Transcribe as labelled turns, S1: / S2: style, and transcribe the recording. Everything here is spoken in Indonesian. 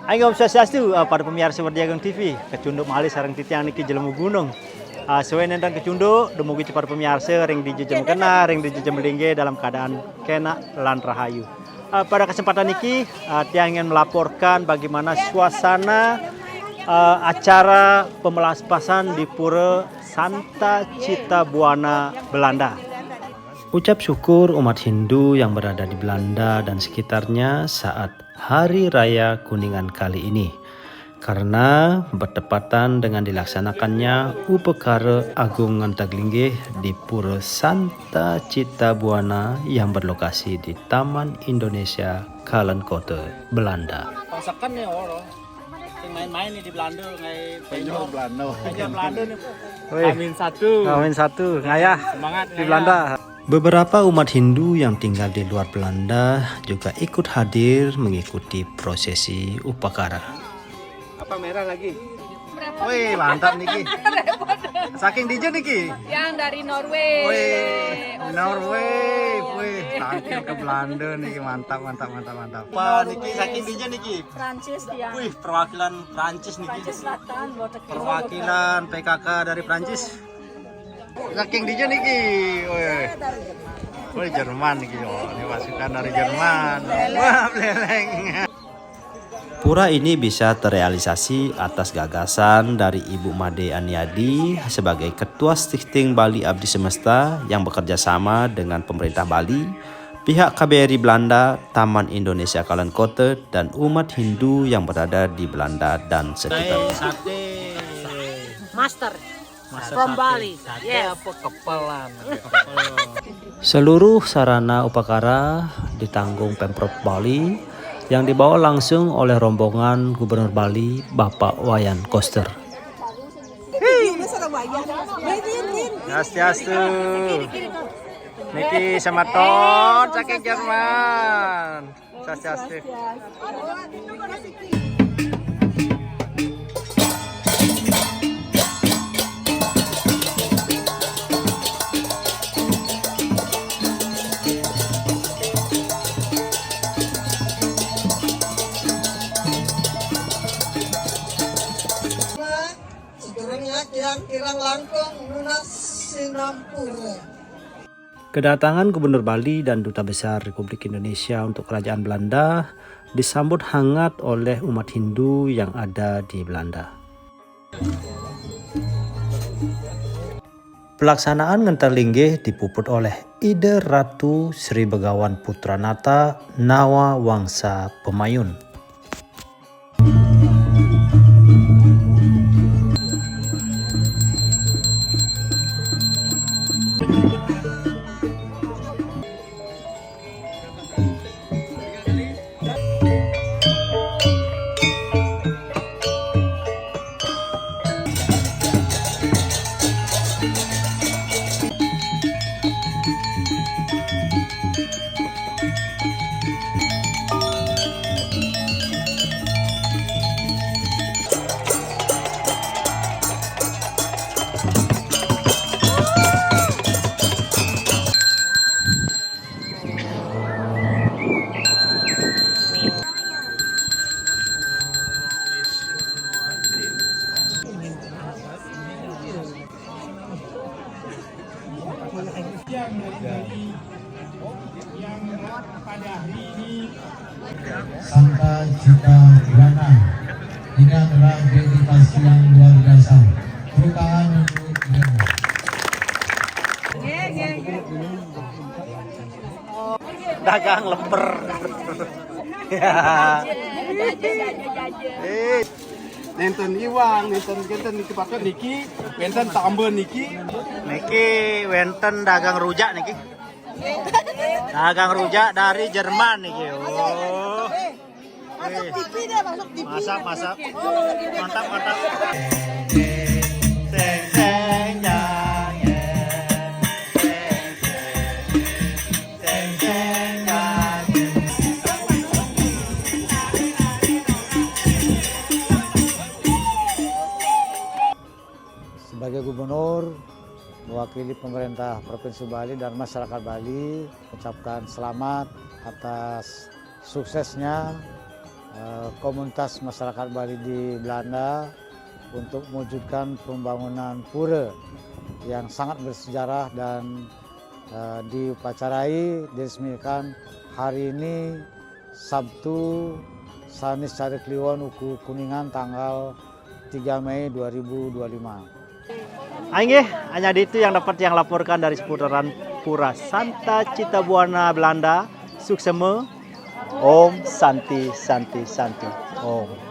S1: Aing Swastiastu pada pemirsa Berdiagang TV, kecunduk malih sareng titiang niki jelemu gunung. Sesuai nentang kecunduk, dumugi pada pemirsa ring dijejem kena, ring dijejem lingge dalam keadaan kena lan rahayu. Pada kesempatan niki, tiang ingin melaporkan bagaimana suasana acara pemelaspasan di Pura Santa Citta Buana, Belanda. Ucap syukur umat Hindu yang berada di Belanda dan sekitarnya saat Hari Raya Kuningan kali ini, karena bertepatan dengan dilaksanakannya Upekara Agung Ngantaglingge di Pura Santa Citta Buana yang berlokasi di Taman Indonesia Kalenkota, Belanda.
S2: Pasakan ya orang main-main nih di Belanda
S1: Penyo Belanda
S2: nih. Amin satu
S1: ngayah
S2: semangat
S1: di Belanda. Beberapa umat Hindu yang tinggal di luar Belanda juga ikut hadir mengikuti prosesi upacara.
S2: Apa merah lagi?
S1: Wih, mantap niki. Saking DJ niki.
S3: Yang dari Norway.
S1: Wih, Norway. Wih, tampil ke Belanda niki, mantap. Pak niki saking DJ niki.
S3: Prancis dia.
S1: Wih, perwakilan Prancis niki.
S3: Prancis Selatan,
S1: Perwakilan PKK dari Prancis. Saking DJ niki. Wih, Jerman niki. Oh, ini pasukan dari Jerman. Wah, leleng. Pura ini bisa terrealisasi atas gagasan dari Ibu Made Aniadi sebagai Ketua Stifting Bali Abdi Semesta yang bekerja sama dengan pemerintah Bali, pihak KBRI Belanda, Taman Indonesia Kalenkota, dan umat Hindu yang berada di Belanda dan sekitarnya.
S3: Master from Bali.
S2: Yes. Apa kepelan?
S1: Seluruh sarana upacara ditanggung Pemprov Bali yang dibawa langsung oleh rombongan Gubernur Bali, Bapak Wayan Koster. Swastiastu. Niki samaton saking Jerman. Swastiastu.
S4: Kirang langkung lunas sinampura.
S1: Kedatangan Gubernur Bali dan Duta Besar Republik Indonesia untuk Kerajaan Belanda disambut hangat oleh umat Hindu yang ada di Belanda. Pelaksanaan Ngantaglingge dipuput oleh Ide Ratu Sri Begawan Putranata Nawa Wangsa Pemayun.
S5: Santa Citta Buana. Ini adalah dedikasi yang luar biasa. Tepuk tangan untuk
S1: Dagang lemper.
S2: Nenten iwang, nenten niki pakai niki, nenten tambah niki.
S1: Niki wenten dagang rujak niki. Dagang rujak dari Jerman niki. Oh. Masak. Mantap.
S6: Sebagai gubernur mewakili pemerintah Provinsi Bali dan masyarakat Bali, ucapkan selamat atas suksesnya komunitas masyarakat Bali di Belanda untuk mewujudkan pembangunan pura yang sangat bersejarah dan diupacarai diresmikan hari ini Sabtu Sanis Sari Kliwon Uku Kuningan tanggal 3 Mei 2025.
S1: Ainge, hanya itu yang dapat yang laporkan dari seputaran Pura Santa Cita Buana Belanda. Suksema. Om Santi Santi Santi. Om.